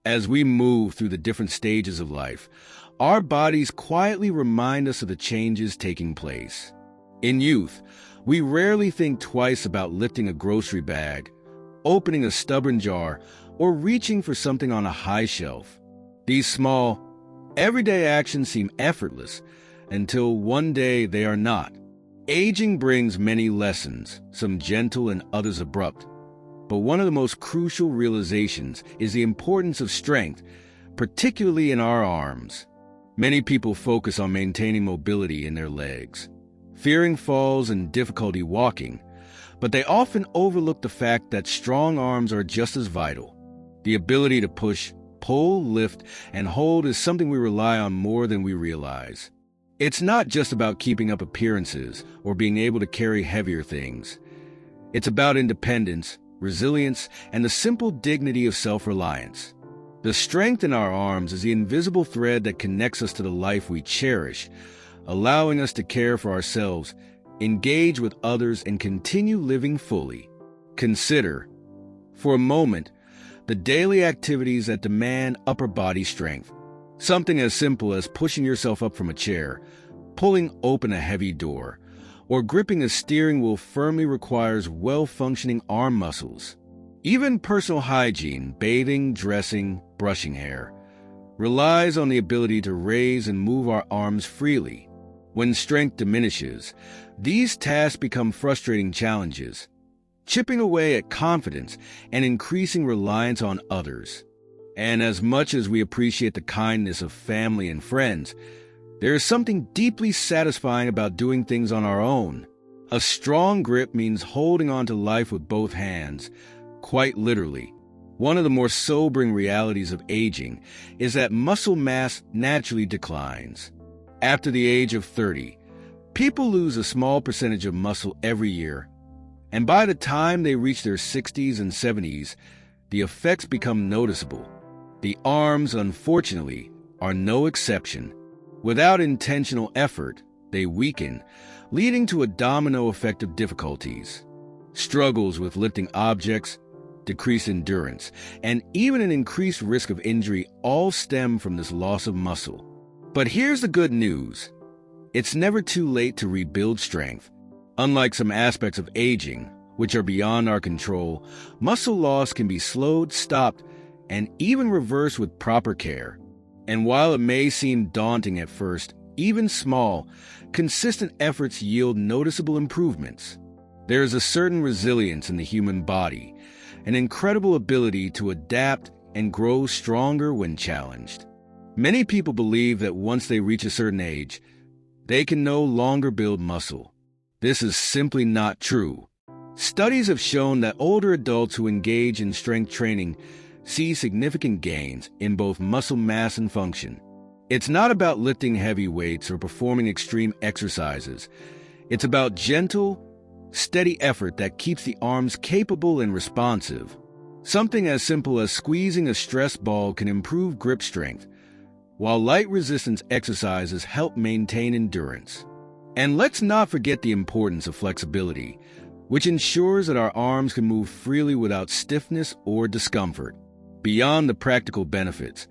As we move through the different stages of life, our bodies quietly remind us of the changes taking place. In youth, we rarely think twice about lifting a grocery bag, opening a stubborn jar, or reaching for something on a high shelf. These small, everyday actions seem effortless until one day they are not. Aging brings many lessons, some gentle and others abrupt. But one of the most crucial realizations is the importance of strength, particularly in our arms. Many people focus on maintaining mobility in their legs, fearing falls and difficulty walking, but they often overlook the fact that strong arms are just as vital. The ability to push, pull, lift, and hold is something we rely on more than we realize. It's not just about keeping up appearances or being able to carry heavier things. It's about independence, resilience, and the simple dignity of self-reliance. The strength in our arms is the invisible thread that connects us to the life we cherish, allowing us to care for ourselves, engage with others, and continue living fully. Consider, for a moment, the daily activities that demand upper body strength. Something as simple as pushing yourself up from a chair, pulling open a heavy door, or gripping a steering wheel firmly requires well-functioning arm muscles. Even personal hygiene, bathing, dressing, brushing hair, relies on the ability to raise and move our arms freely. When strength diminishes, these tasks become frustrating challenges, chipping away at confidence and increasing reliance on others. And as much as we appreciate the kindness of family and friends, there is something deeply satisfying about doing things on our own. A strong grip means holding on to life with both hands, quite literally. One of the more sobering realities of aging is that muscle mass naturally declines. After the age of 30, people lose a small percentage of muscle every year, and by the time they reach their 60s and 70s, the effects become noticeable. The arms, unfortunately, are no exception. Without intentional effort, they weaken, leading to a domino effect of difficulties. Struggles with lifting objects, decreased endurance, and even an increased risk of injury all stem from this loss of muscle. But here's the good news. It's never too late to rebuild strength. Unlike some aspects of aging, which are beyond our control, muscle loss can be slowed, stopped, and even reversed with proper care. And while it may seem daunting at first, even small, consistent efforts yield noticeable improvements. There is a certain resilience in the human body, an incredible ability to adapt and grow stronger when challenged. Many people believe that once they reach a certain age, they can no longer build muscle. This is simply not true. Studies have shown that older adults who engage in strength training see significant gains in both muscle mass and function. It's not about lifting heavy weights or performing extreme exercises. It's about gentle, steady effort that keeps the arms capable and responsive. Something as simple as squeezing a stress ball can improve grip strength, while light resistance exercises help maintain endurance. And let's not forget the importance of flexibility, which ensures that our arms can move freely without stiffness or discomfort. Beyond the practical benefits,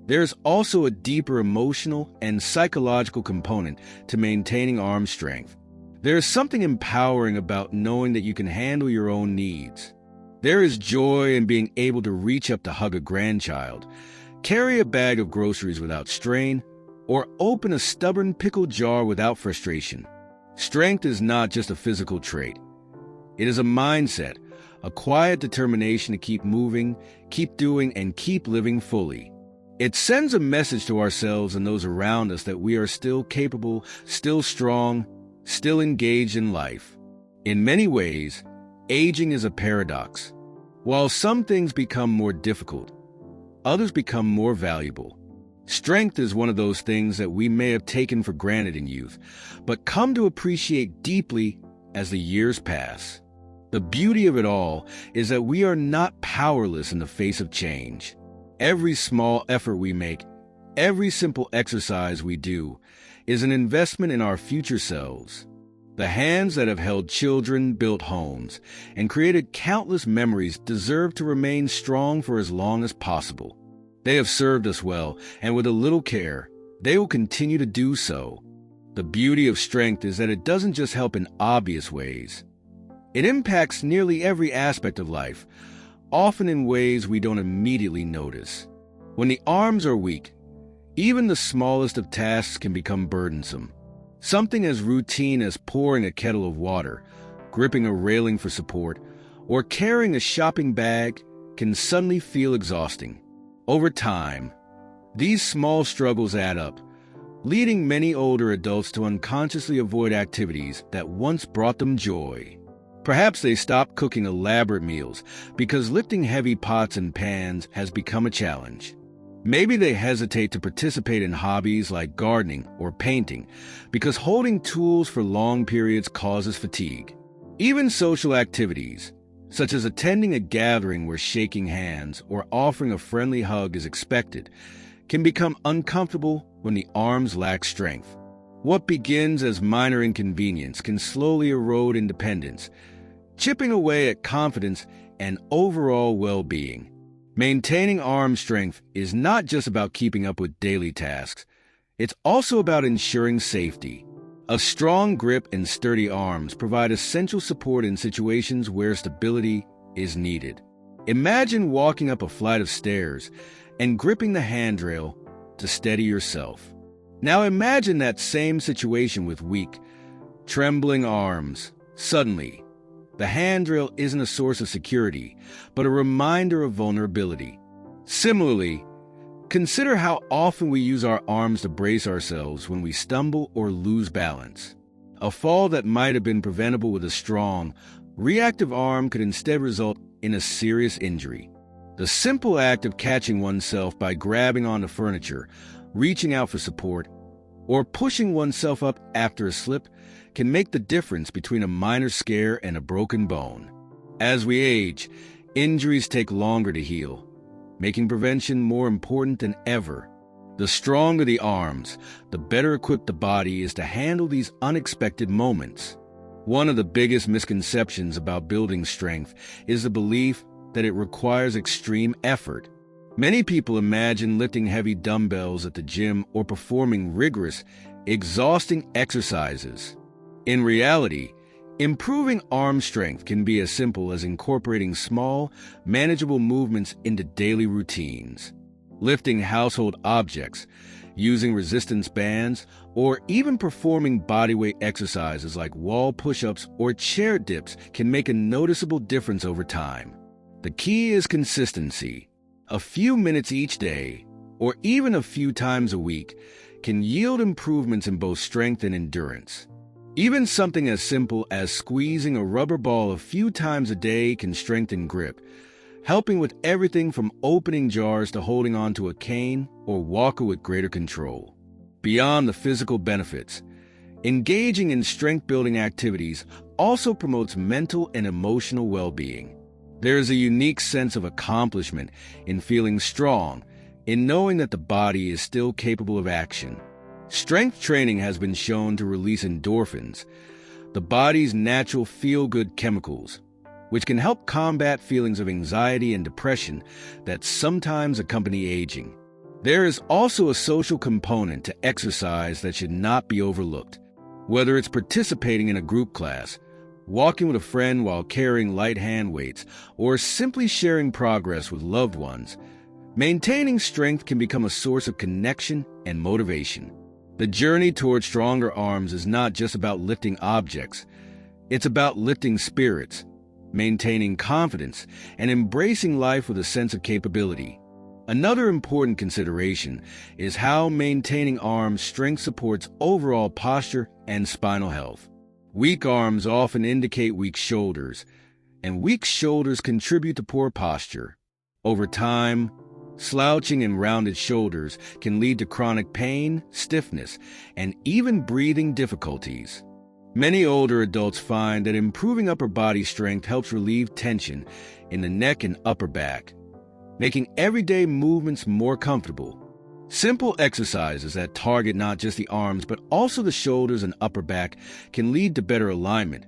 there's also a deeper emotional and psychological component to maintaining arm strength. There's something empowering about knowing that you can handle your own needs. There is joy in being able to reach up to hug a grandchild, carry a bag of groceries without strain, or open a stubborn pickle jar without frustration. Strength is not just a physical trait. It is a mindset, a quiet determination to keep moving, keep doing, and keep living fully. It sends a message to ourselves and those around us that we are still capable, still strong, still engaged in life. In many ways, aging is a paradox. While some things become more difficult, others become more valuable. Strength is one of those things that we may have taken for granted in youth, but come to appreciate deeply as the years pass. The beauty of it all is that we are not powerless in the face of change. Every small effort we make, every simple exercise we do, is an investment in our future selves. The hands that have held children, built homes, and created countless memories deserve to remain strong for as long as possible. They have served us well, and with a little care, they will continue to do so. The beauty of strength is that it doesn't just help in obvious ways. It impacts nearly every aspect of life, often in ways we don't immediately notice. When the arms are weak, even the smallest of tasks can become burdensome. Something as routine as pouring a kettle of water, gripping a railing for support, or carrying a shopping bag can suddenly feel exhausting. Over time, these small struggles add up, leading many older adults to unconsciously avoid activities that once brought them joy. Perhaps they stop cooking elaborate meals because lifting heavy pots and pans has become a challenge. Maybe they hesitate to participate in hobbies like gardening or painting because holding tools for long periods causes fatigue. Even social activities, such as attending a gathering where shaking hands or offering a friendly hug is expected, can become uncomfortable when the arms lack strength. What begins as minor inconvenience can slowly erode independence, chipping away at confidence and overall well-being. Maintaining arm strength is not just about keeping up with daily tasks. It's also about ensuring safety. A strong grip and sturdy arms provide essential support in situations where stability is needed. Imagine walking up a flight of stairs and gripping the handrail to steady yourself. Now imagine that same situation with weak, trembling arms. Suddenly, the handrail isn't a source of security, but a reminder of vulnerability. Similarly, consider how often we use our arms to brace ourselves when we stumble or lose balance. A fall that might have been preventable with a strong, reactive arm could instead result in a serious injury. The simple act of catching oneself by grabbing onto furniture, reaching out for support, or pushing oneself up after a slip can make the difference between a minor scare and a broken bone. As we age, injuries take longer to heal, making prevention more important than ever. The stronger the arms, the better equipped the body is to handle these unexpected moments. One of the biggest misconceptions about building strength is the belief that it requires extreme effort. Many people imagine lifting heavy dumbbells at the gym or performing rigorous, exhausting exercises. In reality, improving arm strength can be as simple as incorporating small, manageable movements into daily routines. Lifting household objects, using resistance bands, or even performing bodyweight exercises like wall push-ups or chair dips can make a noticeable difference over time. The key is consistency. A few minutes each day, or even a few times a week, can yield improvements in both strength and endurance. Even something as simple as squeezing a rubber ball a few times a day can strengthen grip, helping with everything from opening jars to holding onto a cane or walker with greater control. Beyond the physical benefits, engaging in strength-building activities also promotes mental and emotional well-being. There is a unique sense of accomplishment in feeling strong, in knowing that the body is still capable of action. Strength training has been shown to release endorphins, the body's natural feel-good chemicals, which can help combat feelings of anxiety and depression that sometimes accompany aging. There is also a social component to exercise that should not be overlooked. Whether it's participating in a group class, walking with a friend while carrying light hand weights, or simply sharing progress with loved ones, maintaining strength can become a source of connection and motivation. The journey toward stronger arms is not just about lifting objects. It's about lifting spirits, maintaining confidence, and embracing life with a sense of capability. Another important consideration is how maintaining arm strength supports overall posture and spinal health. Weak arms often indicate weak shoulders, and weak shoulders contribute to poor posture. Over time, slouching and rounded shoulders can lead to chronic pain, stiffness, and even breathing difficulties. Many older adults find that improving upper body strength helps relieve tension in the neck and upper back, making everyday movements more comfortable. Simple exercises that target not just the arms but also the shoulders and upper back can lead to better alignment,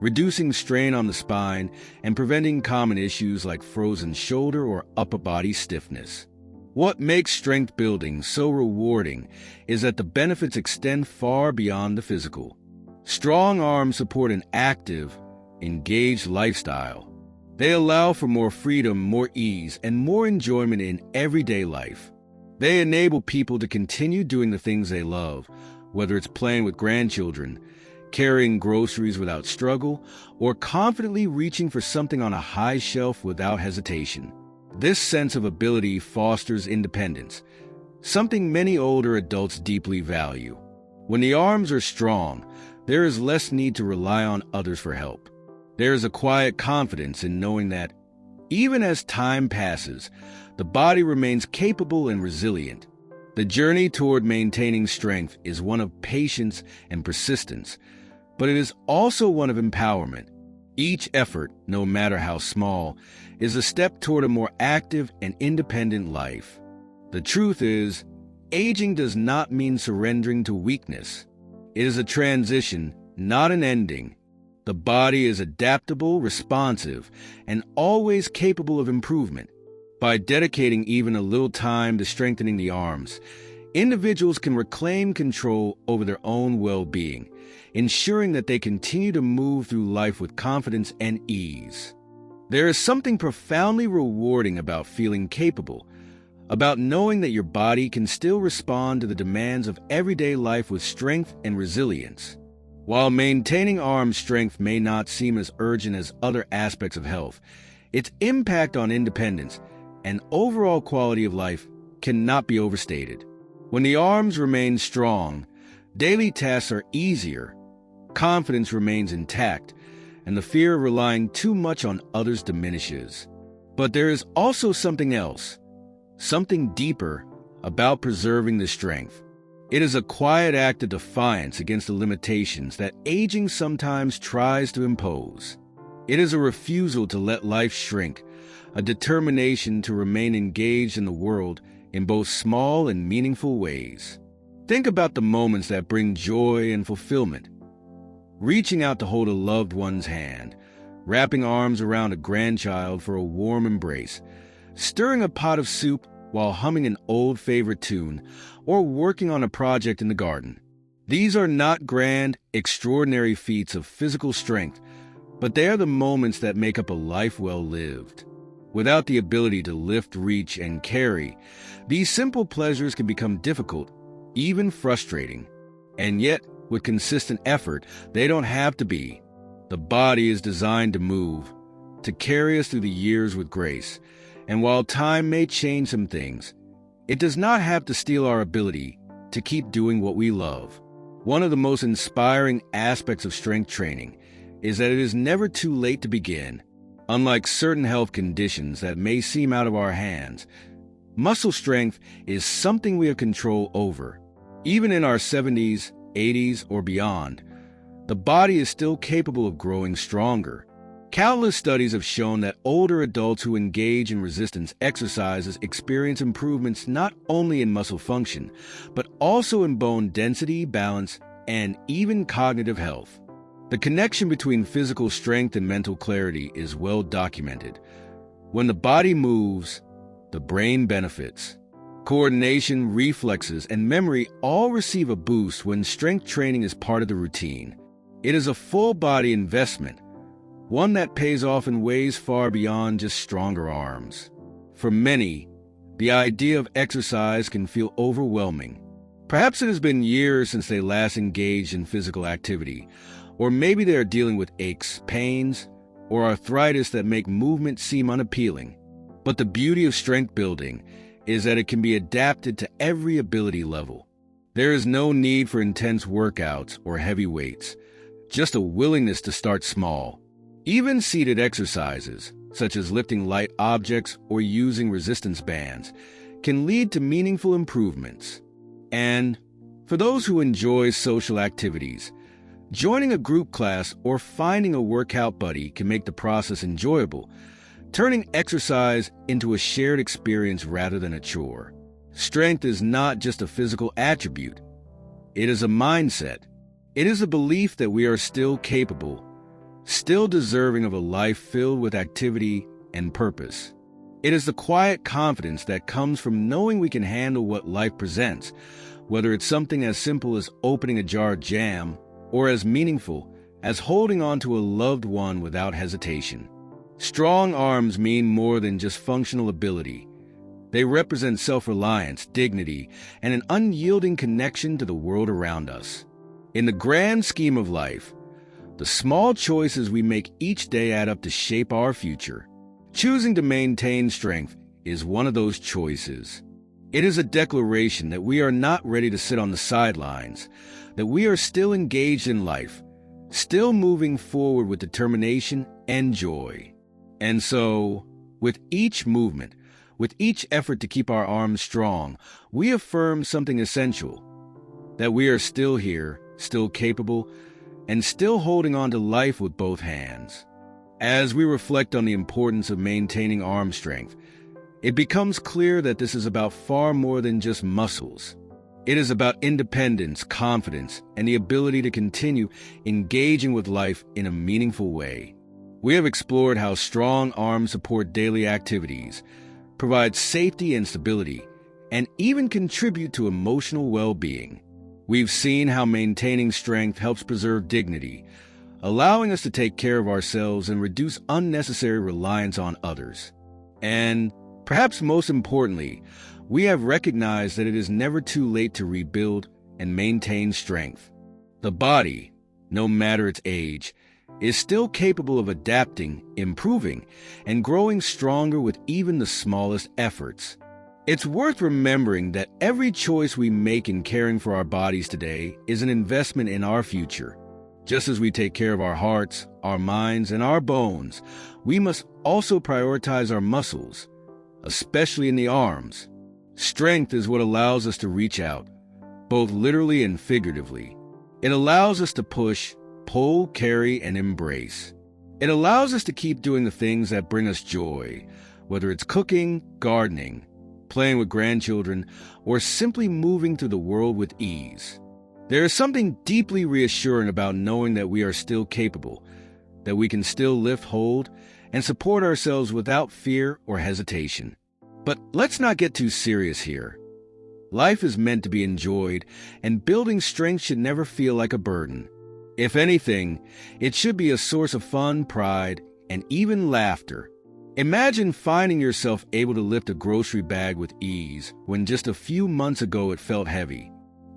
reducing strain on the spine and preventing common issues like frozen shoulder or upper body stiffness. What makes strength building so rewarding is that the benefits extend far beyond the physical. Strong arms support an active, engaged lifestyle. They allow for more freedom, more ease, and more enjoyment in everyday life. They enable people to continue doing the things they love, whether it's playing with grandchildren, carrying groceries without struggle, or confidently reaching for something on a high shelf without hesitation. This sense of ability fosters independence, something many older adults deeply value. When the arms are strong, there is less need to rely on others for help. There is a quiet confidence in knowing that, even as time passes, the body remains capable and resilient. The journey toward maintaining strength is one of patience and persistence, but it is also one of empowerment. Each effort, no matter how small, is a step toward a more active and independent life. The truth is, aging does not mean surrendering to weakness. It is a transition, not an ending. The body is adaptable, responsive, and always capable of improvement. By dedicating even a little time to strengthening the arms, individuals can reclaim control over their own well-being, ensuring that they continue to move through life with confidence and ease. There is something profoundly rewarding about feeling capable, about knowing that your body can still respond to the demands of everyday life with strength and resilience. While maintaining arm strength may not seem as urgent as other aspects of health, its impact on independence and overall quality of life cannot be overstated. When the arms remain strong, daily tasks are easier, confidence remains intact, and the fear of relying too much on others diminishes. But there is also something else, something deeper about preserving the strength. It is a quiet act of defiance against the limitations that aging sometimes tries to impose. It is a refusal to let life shrink, a determination to remain engaged in the world in both small and meaningful ways. Think about the moments that bring joy and fulfillment. Reaching out to hold a loved one's hand, wrapping arms around a grandchild for a warm embrace, stirring a pot of soup while humming an old favorite tune, or working on a project in the garden. These are not grand, extraordinary feats of physical strength, but they are the moments that make up a life well lived. Without the ability to lift, reach, and carry, these simple pleasures can become difficult, even frustrating. And yet, with consistent effort, they don't have to be. The body is designed to move, to carry us through the years with grace. And while time may change some things, it does not have to steal our ability to keep doing what we love. One of the most inspiring aspects of strength training is that it is never too late to begin. Unlike certain health conditions that may seem out of our hands, muscle strength is something we have control over. Even in our 70s, 80s, or beyond, the body is still capable of growing stronger. Countless studies have shown that older adults who engage in resistance exercises experience improvements not only in muscle function, but also in bone density, balance, and even cognitive health. The connection between physical strength and mental clarity is well documented. When the body moves, the brain benefits. Coordination, reflexes, and memory all receive a boost when strength training is part of the routine. It is a full-body investment, one that pays off in ways far beyond just stronger arms. For many, the idea of exercise can feel overwhelming. Perhaps it has been years since they last engaged in physical activity, or maybe they are dealing with aches, pains, or arthritis that make movement seem unappealing. But the beauty of strength building is that it can be adapted to every ability level. There is no need for intense workouts or heavy weights, just a willingness to start small. Even seated exercises, such as lifting light objects or using resistance bands, can lead to meaningful improvements. And for those who enjoy social activities, joining a group class or finding a workout buddy can make the process enjoyable, turning exercise into a shared experience rather than a chore. Strength is not just a physical attribute. It is a mindset. It is a belief that we are still capable, still deserving of a life filled with activity and purpose. It is the quiet confidence that comes from knowing we can handle what life presents, whether it's something as simple as opening a jar of jam or as meaningful as holding on to a loved one without hesitation. Strong arms mean more than just functional ability. They represent self-reliance, dignity, and an unyielding connection to the world around us. In the grand scheme of life, the small choices we make each day add up to shape our future. Choosing to maintain strength is one of those choices. It is a declaration that we are not ready to sit on the sidelines, that we are still engaged in life, still moving forward with determination and joy. And so, with each movement, with each effort to keep our arms strong, we affirm something essential, that we are still here, still capable, and still holding on to life with both hands. As we reflect on the importance of maintaining arm strength, it becomes clear that this is about far more than just muscles. It is about independence, confidence, and the ability to continue engaging with life in a meaningful way. We have explored how strong arms support daily activities, provide safety and stability, and even contribute to emotional well-being. We've seen how maintaining strength helps preserve dignity, allowing us to take care of ourselves and reduce unnecessary reliance on others. And perhaps most importantly, we have recognized that it is never too late to rebuild and maintain strength. The body, no matter its age, is still capable of adapting, improving, and growing stronger with even the smallest efforts. It's worth remembering that every choice we make in caring for our bodies today is an investment in our future. Just as we take care of our hearts, our minds, and our bones, we must also prioritize our muscles, especially in the arms. Strength is what allows us to reach out, both literally and figuratively. It allows us to push, pull, carry, and embrace. It allows us to keep doing the things that bring us joy, whether it's cooking, gardening, playing with grandchildren, or simply moving through the world with ease. There is something deeply reassuring about knowing that we are still capable, that we can still lift, hold, and support ourselves without fear or hesitation. But let's not get too serious here. Life is meant to be enjoyed, and building strength should never feel like a burden. If anything, it should be a source of fun, pride, and even laughter. Imagine finding yourself able to lift a grocery bag with ease when just a few months ago it felt heavy.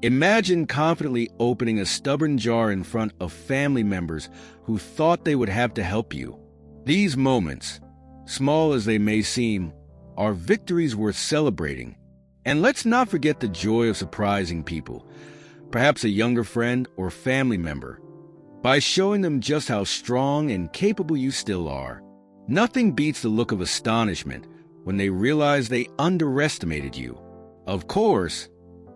Imagine confidently opening a stubborn jar in front of family members who thought they would have to help you. These moments, small as they may seem, are victories worth celebrating. And let's not forget the joy of surprising people, perhaps a younger friend or family member, by showing them just how strong and capable you still are. Nothing beats the look of astonishment when they realize they underestimated you. Of course,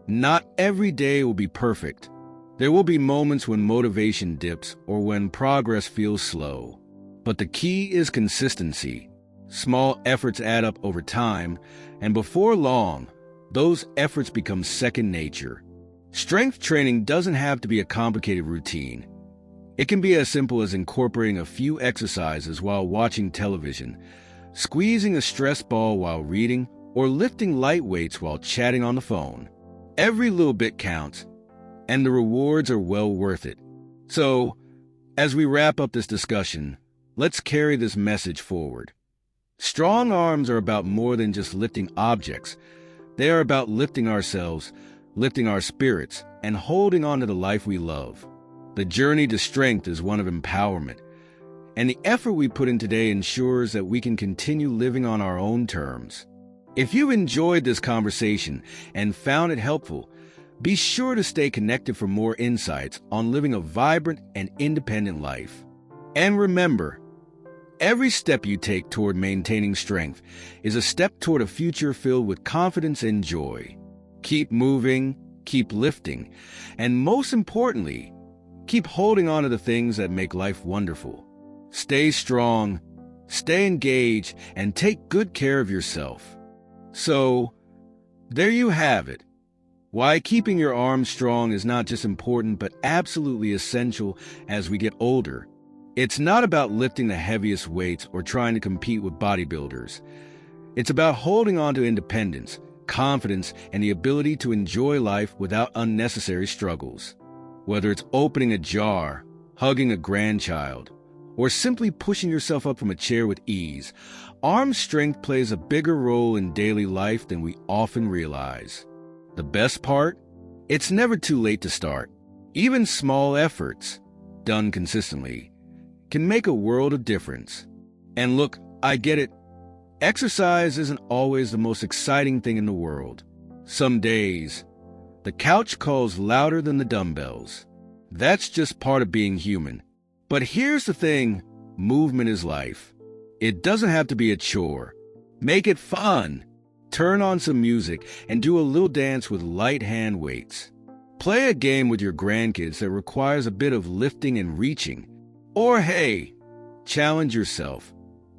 not every day will be perfect. There will be moments when motivation dips or when progress feels slow. But the key is consistency. Small efforts add up over time, and before long, those efforts become second nature. Strength training doesn't have to be a complicated routine. It can be as simple as incorporating a few exercises while watching television, squeezing a stress ball while reading, or lifting light weights while chatting on the phone. Every little bit counts, and the rewards are well worth it. So, as we wrap up this discussion, let's carry this message forward. Strong arms are about more than just lifting objects. They are about lifting ourselves, lifting our spirits, and holding on to the life we love. The journey to strength is one of empowerment, and the effort we put in today ensures that we can continue living on our own terms. If you enjoyed this conversation and found it helpful, be sure to stay connected for more insights on living a vibrant and independent life. And remember, every step you take toward maintaining strength is a step toward a future filled with confidence and joy. Keep moving, keep lifting, and most importantly, keep holding on to the things that make life wonderful. Stay strong, stay engaged, and take good care of yourself. So, there you have it. Why keeping your arms strong is not just important, but absolutely essential as we get older. It's not about lifting the heaviest weights or trying to compete with bodybuilders. It's about holding on to independence, confidence, and the ability to enjoy life without unnecessary struggles. Whether it's opening a jar, hugging a grandchild, or simply pushing yourself up from a chair with ease, arm strength plays a bigger role in daily life than we often realize. The best part? It's never too late to start. Even small efforts, done consistently, can make a world of difference. And look, I get it. Exercise isn't always the most exciting thing in the world. Some days, the couch calls louder than the dumbbells. That's just part of being human. But here's the thing, movement is life. It doesn't have to be a chore. Make it fun. Turn on some music and do a little dance with light hand weights. Play a game with your grandkids that requires a bit of lifting and reaching. Or hey, challenge yourself.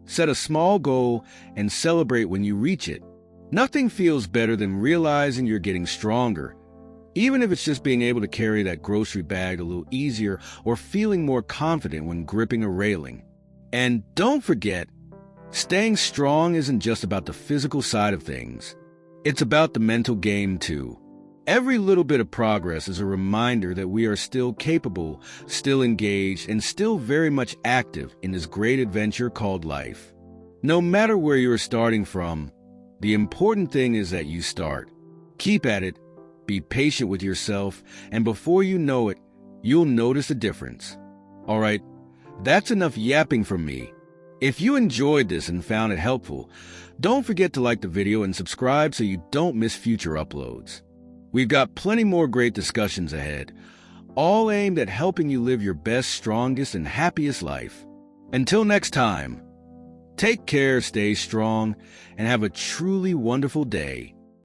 Set a small goal and celebrate when you reach it. Nothing feels better than realizing you're getting stronger, even if it's just being able to carry that grocery bag a little easier or feeling more confident when gripping a railing. And don't forget, staying strong isn't just about the physical side of things. It's about the mental game too. Every little bit of progress is a reminder that we are still capable, still engaged, and still very much active in this great adventure called life. No matter where you're starting from, the important thing is that you start. Keep at it, be patient with yourself, and before you know it, you'll notice a difference. All right, that's enough yapping from me. If you enjoyed this and found it helpful, don't forget to like the video and subscribe so you don't miss future uploads. We've got plenty more great discussions ahead, all aimed at helping you live your best, strongest, and happiest life. Until next time, take care, stay strong, and have a truly wonderful day.